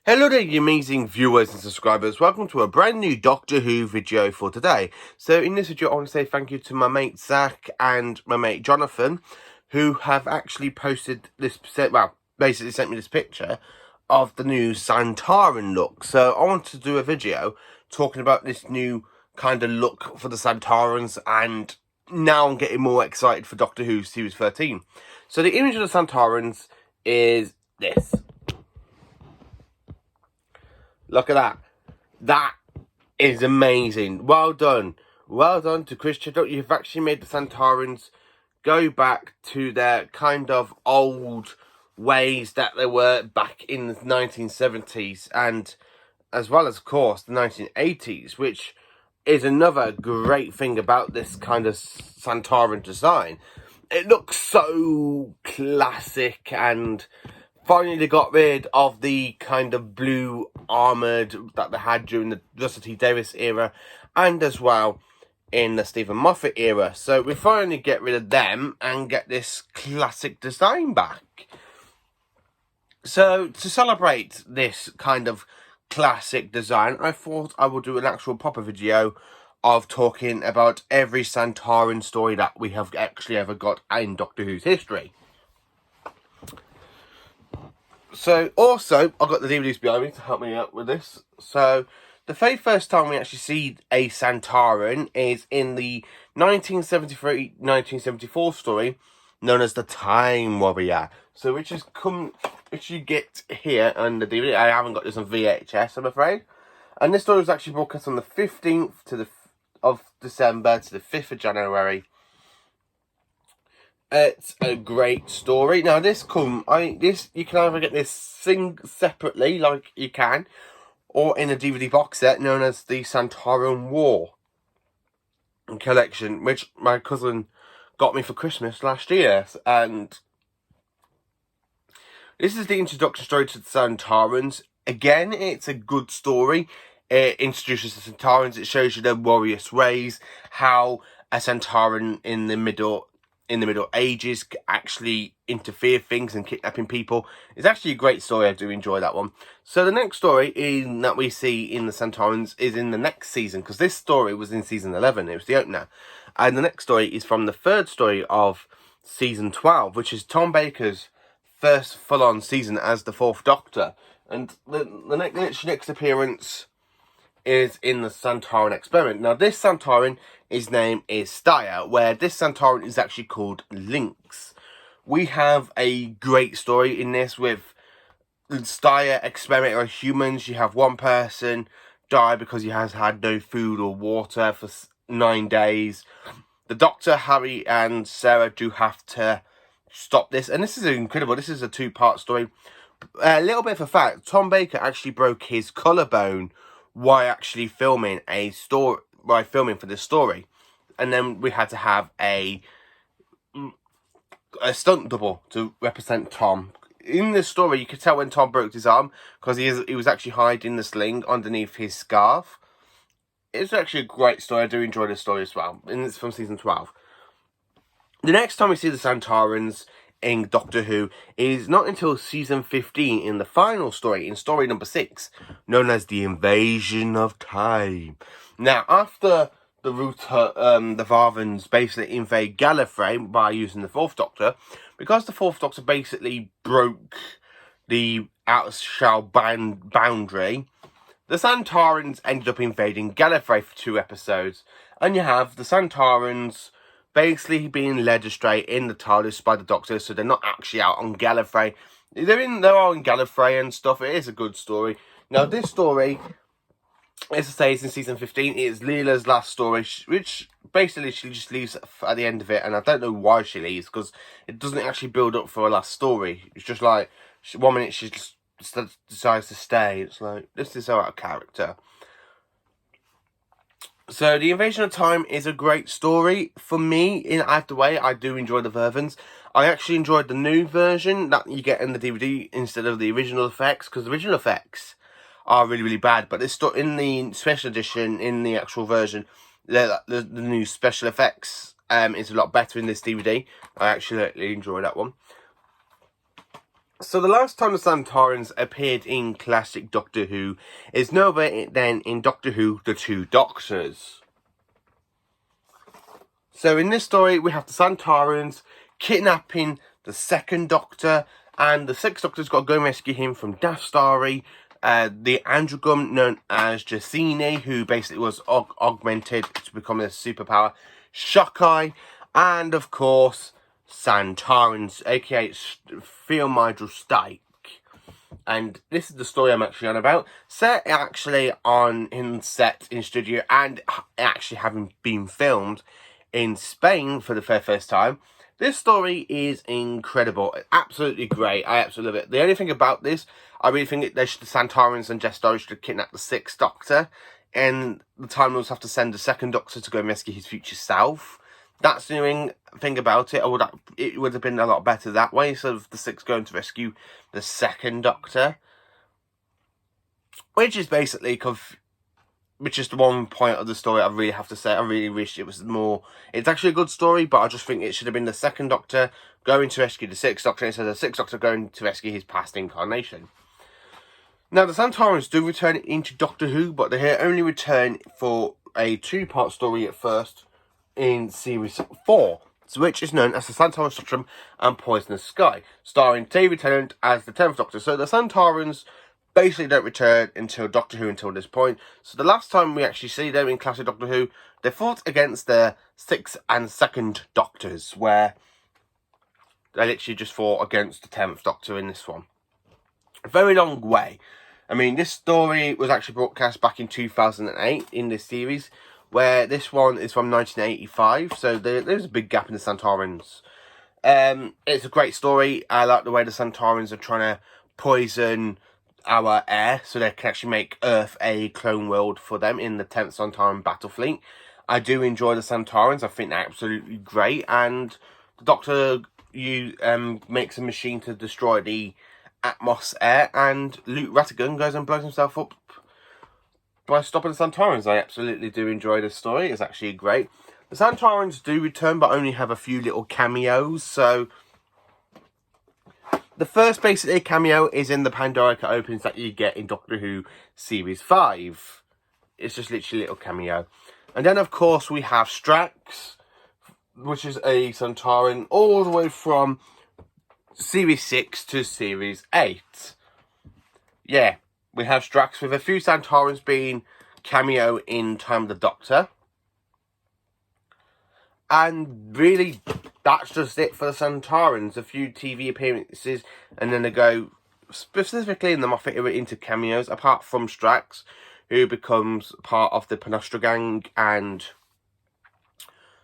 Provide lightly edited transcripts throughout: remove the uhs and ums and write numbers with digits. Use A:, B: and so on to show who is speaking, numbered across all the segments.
A: Hello there, you amazing viewers and subscribers. Welcome to a brand new Doctor Who video for today. So in this video I want to say thank you to my mate Zach and my mate Jonathan, who have actually posted this, well, basically sent me this picture of the new Sontaran look. So I want to do a video talking about this new kind of look for the Sontarans, and now I'm getting more excited for Doctor Who Series 13. So the image of the Sontarans is this. Look at that. That is amazing. Well done. Well done to Christian. You've actually made the Sontarans go back to their kind of old ways that they were back in the 1970s, and as well as, of course, the 1980s, which is another great thing about this kind of Sontaran design. It looks so classic, and finally they got rid of the kind of blue armoured that they had during the Russell T Davies era, and as well in the Stephen Moffat era. So we finally get rid of them and get this classic design back. So to celebrate this kind of classic design, I thought I would do an actual proper video of talking about every Sontaran story that we have actually ever got in Doctor Who's history. So, also, I've got the DVDs behind me to help me out with this. So, the very first time we actually see a Sontaran is in the 1973-1974 story known as the Time Warrior. So, which you get here on the DVD. I haven't got this on VHS, I'm afraid. And this story was actually broadcast on the 15th of December to the 5th of January. It's a great story. Now you can either get this separately, like you can, or in a DVD box set known as the Sontaran War collection, which my cousin got me for Christmas last year. And this is the introduction story to the Sontarans. Again, it's a good story. It introduces the Sontarans. It shows you their warriors' ways, how a Sontaran in the Middle Ages actually interfere things and kidnapping people. It's actually a great story. I do enjoy that one. So the next story that we see in the Sontarans is in the next season, because this story was in season 11. It was the opener. And the next story is from the third story of season 12, which is Tom Baker's first full-on season as the Fourth Doctor. And the next appearance is in the Sontaran Experiment. Now, this Sontaran, his name is Steyr, where this Sontaran is actually called Lynx. We have a great story in this with Steyr experimenting on humans. You have one person die because he has had no food or water for 9 days. The Doctor, Harry and Sarah do have to stop this, and this is incredible. This is a two-part story. A little bit of a fact, Tom Baker actually broke his collarbone while actually filming for this story, and then we had to have a stunt double to represent Tom. In this story, you could tell when Tom broke his arm because he was actually hiding the sling underneath his scarf. It's actually a great story. I do enjoy this story as well, and it's from season 12. The next time we see the Sontarans in Doctor Who is not until season 15 in the final story, in story number 6, known as the Invasion of Time. Now, after the Varvans basically invade Gallifrey by using the Fourth Doctor, because the Fourth Doctor basically broke the outer shell boundary, the Sontarans ended up invading Gallifrey for 2 episodes, and you have the Sontarans basically being led astray in the TARDIS by the Doctor, so they're not actually out on Gallifrey. They're all in Gallifrey and stuff. It is a good story. Now, this story, as I say, is in season 15. It is Leela's last story, which basically she just leaves at the end of it, and I don't know why she leaves, because it doesn't actually build up for a last story. It's just like, 1 minute she just decides to stay. It's like, this is so out of character. So, The Invasion of Time is a great story. For me, in either way, I do enjoy the Vervins. I actually enjoyed the new version that you get in the DVD instead of the original effects, because the original effects are really, really bad. But this in the special edition, in the actual version, the new special effects is a lot better in this DVD. I actually really enjoy that one. So the last time the Sontarans appeared in classic Doctor Who is no other than in Doctor Who The Two Doctors. So in this story we have the Sontarans kidnapping the second Doctor, and the sixth Doctor's got to go and rescue him from Death Starry, the androgyne known as Jacini, who basically was augmented to become a superpower, Shockeye, and of course Sontarans, aka Theomidal Stike. And this is the story I'm actually on about. Set actually in studio, and actually having been filmed in Spain for the very first time. This story is incredible. Absolutely great. I absolutely love it. The only thing about this, I really think the Sontarans and Death Starry should have kidnapped the sixth Doctor, and the Time Lords have to send the second Doctor to go and rescue his future self. That's the only thing about it. It would have been a lot better that way, instead of the sixth going to rescue the second Doctor. Which is basically, which is the one point of the story I really have to say. I really wish it was more. It's actually a good story, but I just think it should have been the second Doctor going to rescue the sixth Doctor instead of the sixth Doctor going to rescue his past incarnation. Now, the Sontarans do return into Doctor Who, but they only return for a two-part story at first in Series 4, which is known as the Sontaran Spectrum and Poisonous Sky, starring David Tennant as the 10th Doctor. So the Sontarans basically don't return until Doctor Who until this point. So the last time we actually see them in classic Doctor Who, they fought against the 6th and 2nd Doctors, where they literally just fought against the 10th Doctor in this one. A very long way. I mean, this story was actually broadcast back in 2008 in this series, where this one is from 1985, so there's a big gap in the Sontarans. It's a great story. I like the way the Sontarans are trying to poison our air so they can actually make Earth a clone world for them in the 10th Sontaran battle fleet. I do enjoy the Sontarans. I think they're absolutely great, and the Doctor makes a machine to destroy the Atmos air, and Luke Rattigan goes and blows himself up by stopping the Sontarans. I absolutely do enjoy this story. It's actually great. The Sontarans do return, but only have a few little cameos. So the first basically cameo is in the Pandorica openings that you get in Doctor Who Series 5. It's just literally a little cameo. And then, of course, we have Strax, which is a Sontaran all the way from Series 6 to Series 8. Yeah, we have Strax with a few Sontarans being cameo in Time of the Doctor. And really, that's just it for the Sontarans. A few TV appearances, and then they go specifically in the Moffat era into cameos, apart from Strax, who becomes part of the Panostra Gang and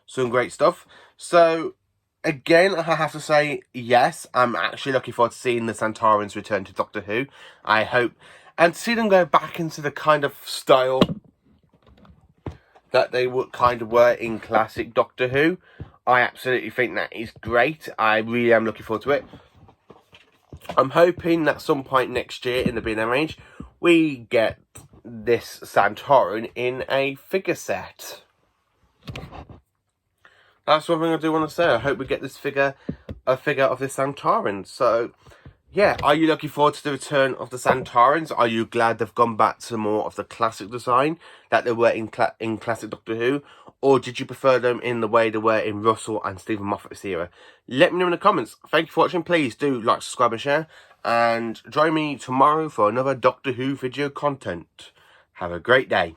A: some great stuff. So, again, I have to say, yes, I'm actually looking forward to seeing the Sontarans return to Doctor Who. I hope. And to see them go back into the kind of style that they were in classic Doctor Who, I absolutely think that is great. I really am looking forward to it. I'm hoping that some point next year in the B&M range, we get this Sontaran in a figure set. That's one thing I do want to say. I hope we get this a figure of the Sontaran. So, yeah, are you looking forward to the return of the Sontarans? Are you glad they've gone back to more of the classic design that they were in classic Doctor Who? Or did you prefer them in the way they were in Russell and Stephen Moffat's era? Let me know in the comments. Thank you for watching. Please do like, subscribe and share. And join me tomorrow for another Doctor Who video content. Have a great day.